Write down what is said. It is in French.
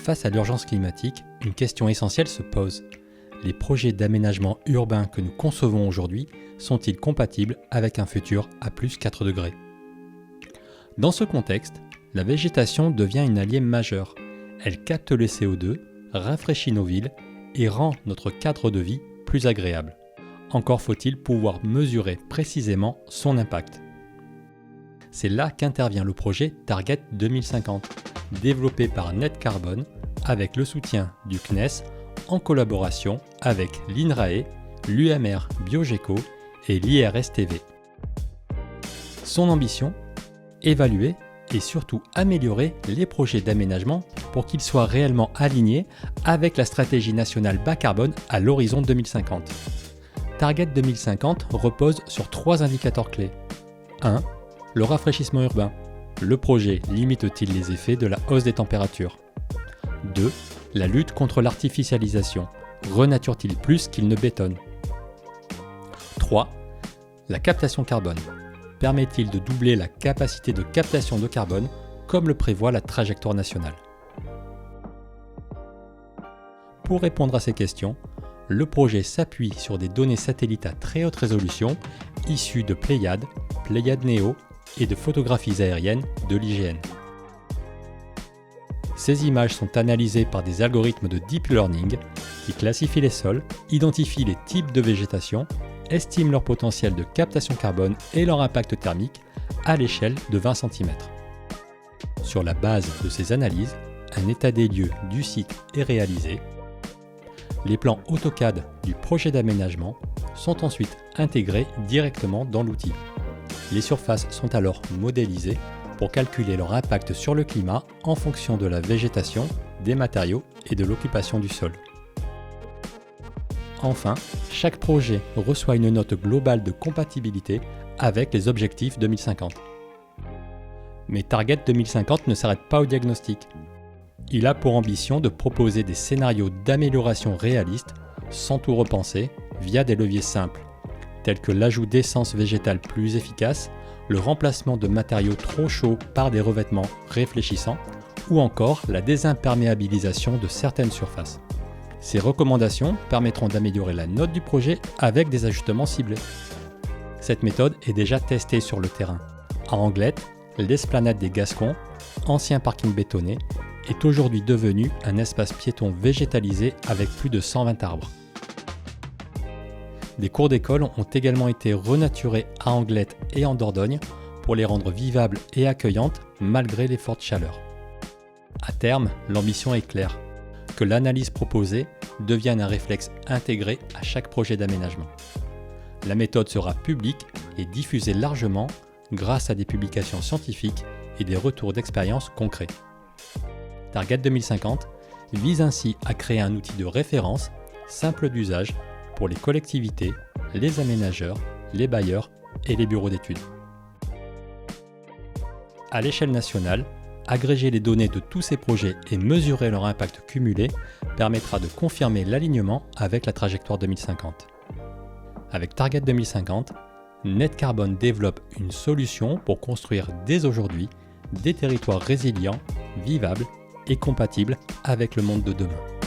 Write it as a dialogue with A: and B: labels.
A: Face à l'urgence climatique, une question essentielle se pose. Les projets d'aménagement urbain que nous concevons aujourd'hui sont-ils compatibles avec un futur à plus 4 degrés ? Dans ce contexte, la végétation devient une alliée majeure. Elle capte le CO2, rafraîchit nos villes et rend notre cadre de vie plus agréable. Encore faut-il pouvoir mesurer précisément son impact. C'est là qu'intervient le projet Target 2050, développé par Net Carbone avec le soutien du CNES en collaboration avec l'INRAE, l'UMR Biogeco et l'IRSTV. Son ambition ? Évaluer et surtout améliorer les projets d'aménagement pour qu'ils soient réellement alignés avec la stratégie nationale bas carbone à l'horizon 2050. Target 2050 repose sur 3 indicateurs clés. 1. Le rafraîchissement urbain. Le projet limite-t-il les effets de la hausse des températures ? 2. La lutte contre l'artificialisation. Renature-t-il plus qu'il ne bétonne ? 3. La captation carbone. Permet-il de doubler la capacité de captation de carbone comme le prévoit la trajectoire nationale ? Pour répondre à ces questions, le projet s'appuie sur des données satellites à très haute résolution issues de Pléiades, Pléiades Néo et de photographies aériennes de l'IGN. Ces images sont analysées par des algorithmes de deep learning qui classifient les sols, identifient les types de végétation, estiment leur potentiel de captation carbone et leur impact thermique à l'échelle de 20 cm. Sur la base de ces analyses, un état des lieux du site est réalisé. Les plans AutoCAD du projet d'aménagement sont ensuite intégrés directement dans l'outil. Les surfaces sont alors modélisées pour calculer leur impact sur le climat en fonction de la végétation, des matériaux et de l'occupation du sol. Enfin, chaque projet reçoit une note globale de compatibilité avec les objectifs 2050. Mais Target 2050 ne s'arrête pas au diagnostic. Il a pour ambition de proposer des scénarios d'amélioration réalistes sans tout repenser via des leviers simples, tels que l'ajout d'essences végétales plus efficaces, le remplacement de matériaux trop chauds par des revêtements réfléchissants ou encore la désimperméabilisation de certaines surfaces. Ces recommandations permettront d'améliorer la note du projet avec des ajustements ciblés. Cette méthode est déjà testée sur le terrain. À Anglette, l'esplanade des Gascons, ancien parking bétonné, est aujourd'hui devenue un espace piéton végétalisé avec plus de 120 arbres. Des cours d'école ont également été renaturés à Anglette et en Dordogne pour les rendre vivables et accueillantes malgré les fortes chaleurs. À terme, l'ambition est claire, que l'analyse proposée devienne un réflexe intégré à chaque projet d'aménagement. La méthode sera publique et diffusée largement grâce à des publications scientifiques et des retours d'expérience concrets. Target 2050 vise ainsi à créer un outil de référence simple d'usage pour les collectivités, les aménageurs, les bailleurs et les bureaux d'études. À l'échelle nationale, agréger les données de tous ces projets et mesurer leur impact cumulé permettra de confirmer l'alignement avec la trajectoire 2050. Avec Target 2050, Net Carbone développe une solution pour construire dès aujourd'hui des territoires résilients, vivables et compatibles avec le monde de demain.